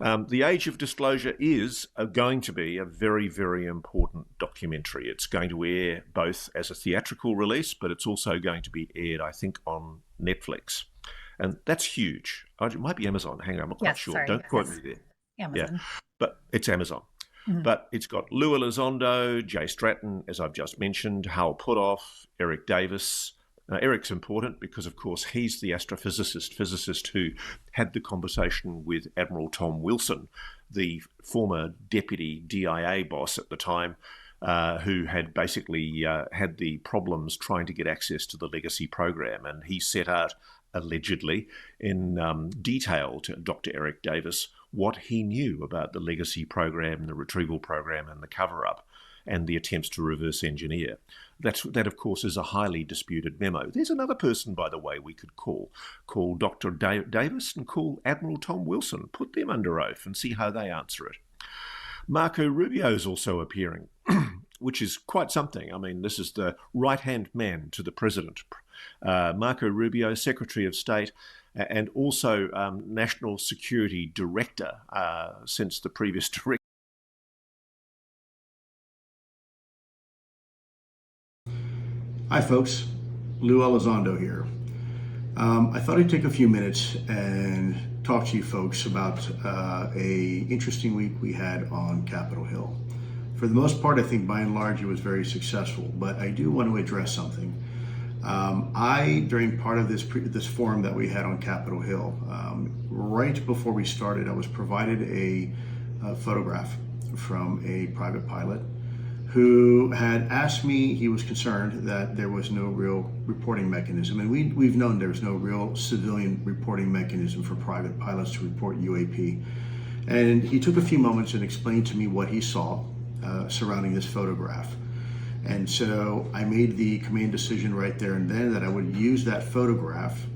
The Age of Disclosure is going to be a very, very important documentary. It's going to air both as a theatrical release, but it's also going to be aired, I think, on Netflix. And that's huge. It might be Amazon. Hang on, I'm not quite sure. Sorry, Don't quote me there. Amazon. Yeah, but it's Amazon. But it's got Lou Elizondo, Jay Stratton, as I've just mentioned, Hal Puthoff, Eric Davis. Eric's important because, of course, he's the physicist who had the conversation with Admiral Tom Wilson, the former deputy DIA boss at the time, who had basically had the problems trying to get access to the legacy program. And he set out, allegedly, in detail to Dr. Eric Davis what he knew about the legacy program, the retrieval program, and the cover-up, and the attempts to reverse engineer. That, of course, is a highly disputed memo. There's another person, by the way, we could call Dr. Davis and call Admiral Tom Wilson. Put them under oath and see how they answer it. Marco Rubio is also appearing, which is quite something. I mean, this is the right-hand man to the president. Marco Rubio, Secretary of State, and also National Security Director since the previous director. Hi folks, Lou Elizondo here. I thought I'd take a few minutes and talk to you folks about a interesting week we had on Capitol Hill. For the most part, I think by and large it was very successful, but I do want to address something. During part of this forum that we had on Capitol Hill, right before we started, I was provided a photograph from a private pilot who had asked me, he was concerned that there was no real reporting mechanism. And we've known there's no real civilian reporting mechanism for private pilots to report UAP. And he took a few moments and explained to me what he saw surrounding this photograph. And so I made the command decision right there and then that I would use that photograph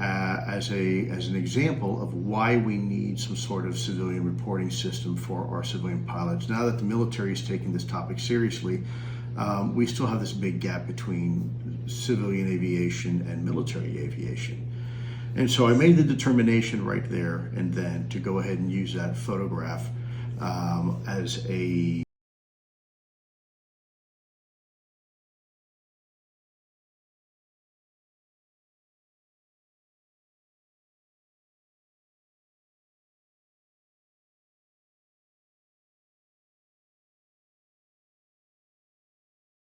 as an example of why we need some sort of civilian reporting system for our civilian pilots. Now that the military is taking this topic seriously, we still have this big gap between civilian aviation and military aviation. And so I made the determination right there and then to go ahead and use that photograph as a